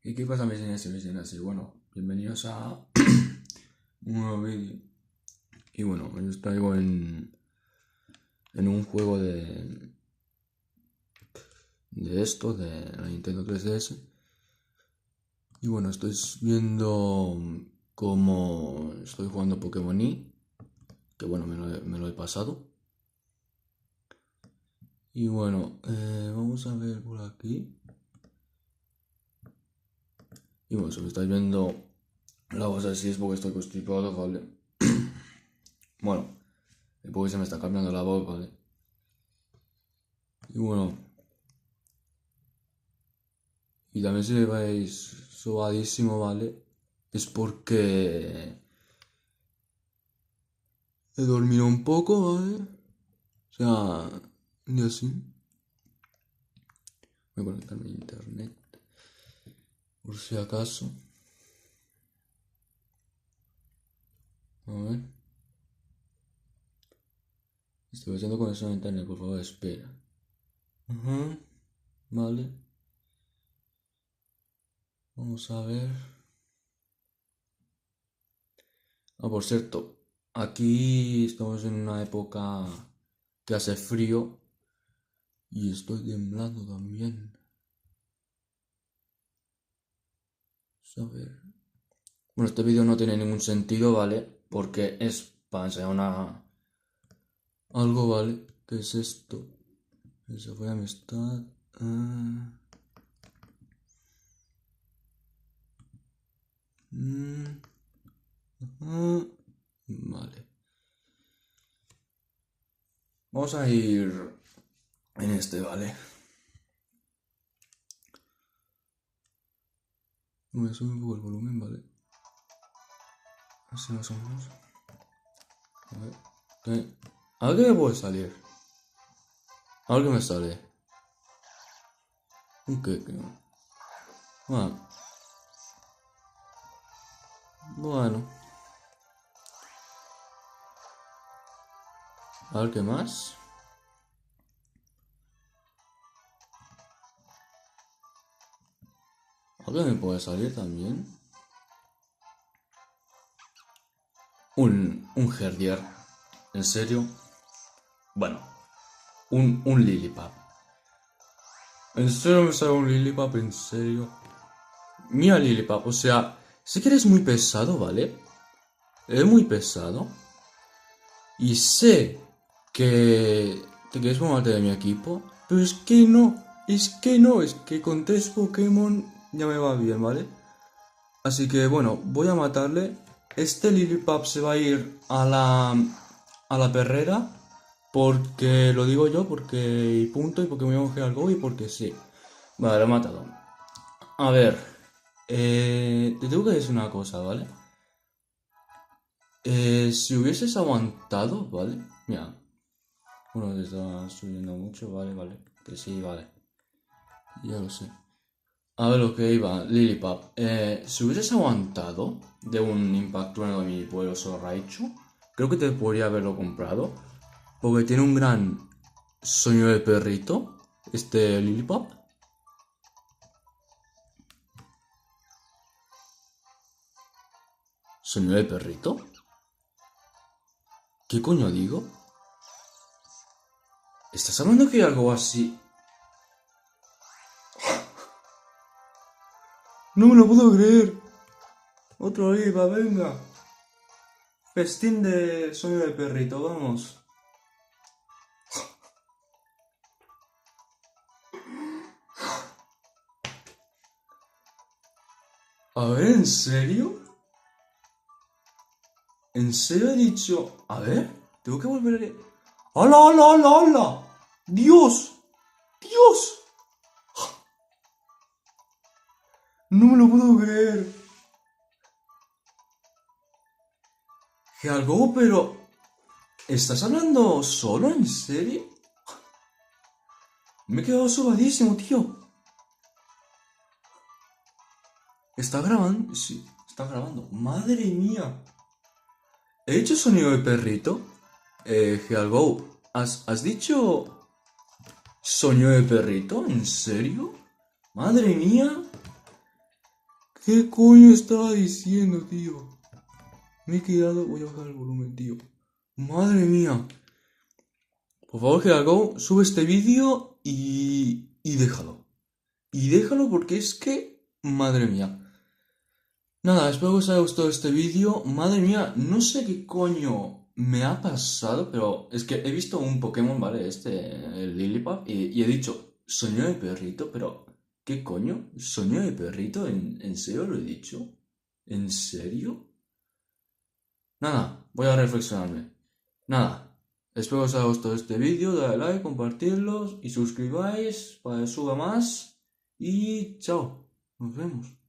¿Y qué pasa, mis señores y mis señoras? Y bueno, bienvenidos a un nuevo vídeo. Y bueno, hoy os traigo en un juego de la Nintendo 3DS. Y bueno, estoy viendo cómo estoy jugando Pokémon Y, que bueno, me lo he pasado. Y bueno, vamos a ver por aquí. Y bueno, si me estáis viendo la voz así es porque estoy constipado, ¿vale? Bueno, es porque se me está cambiando la voz, ¿vale? Y bueno, y también si me veis sobadísimo, ¿vale? Es porque he dormido un poco, ¿vale? O sea, y así. Voy a conectarme a internet, por si acaso. A ver. Estoy haciendo conexión a internet, por favor, espera. Ajá, vale. Vamos a ver. Ah, por cierto, aquí estamos en una época que hace frío y estoy temblando también. Vamos a ver. Bueno, este vídeo no tiene ningún sentido, ¿vale? Porque es para enseñar algo, ¿vale? ¿Qué es esto? Se fue amistad. Ah, mm, vale. Vamos a ir en este, ¿vale? Voy a subir un poco el volumen, ¿vale? Así más o menos. A ver. A ver qué me puede salir. A ver qué me sale. Un qué. Bueno. Bueno. A ver qué más. A ver qué me puede salir también. Un Herdier. ¿En serio? Bueno. Un Lilipap. ¿En serio me sale un Lilipap? ¿En serio? Mira Lilipap, o sea, sé que eres muy pesado, ¿vale? Eres muy pesado. Y sé que te quieres formarte de mi equipo. Pero es que no. Es que con 3 Pokémon ya me va bien, ¿vale? Así que bueno, voy a matarle. Este Lilipap se va a ir a la perrera. Porque lo digo yo, porque y punto, y porque me voy a coger algo y porque sí. Vale, lo he matado. A ver, te tengo que decir una cosa, ¿vale? Si hubieses aguantado, ¿vale? Mira, bueno, te está subiendo mucho, vale. Que sí, vale. Ya lo sé. A ver lo que iba, Lilipap. Si hubieses aguantado de un impacto de mi poderoso Raichu, creo que te podría haberlo comprado. Porque tiene un gran sueño de perrito, este Lilipap. ¿Sueño de perrito? ¿Qué coño digo? ¿Estás hablando que hay algo así? No me lo puedo creer. Otro Lilipap, venga. Festín de sueño de perrito, vamos. A ver, ¿en serio? ¿En serio he dicho? A ver, tengo que volver a... ¡Hala, hala, hala, hala! ¡Dios! ¡Dios! No me lo puedo creer. ¿Qué algo? Pero... ¿Estás hablando solo? ¿En serio? Me he quedado sobadísimo, tío. ¿Está grabando? Sí, está grabando. ¡Madre mía! ¿He dicho sonido de perrito? Gealgo, ¿has dicho sonido de perrito? ¿En serio? ¡Madre mía! ¿Qué coño estaba diciendo, tío? Me he quedado... Voy a bajar el volumen, tío. Madre mía. Por favor, GeaCo, sube este vídeo y déjalo. Y déjalo porque es que... Madre mía. Nada, espero que os haya gustado este vídeo. Madre mía, no sé qué coño me ha pasado, pero es que he visto un Pokémon, ¿vale? El Lillipup, y he dicho, soñó de perrito, pero ¿qué coño? ¿Soñó de perrito? ¿En serio lo he dicho? ¿En serio? Nada, voy a reflexionarme. Nada, espero que os haya gustado este vídeo, dale like, compartirlos y suscribáis para que suba más. Y chao, nos vemos.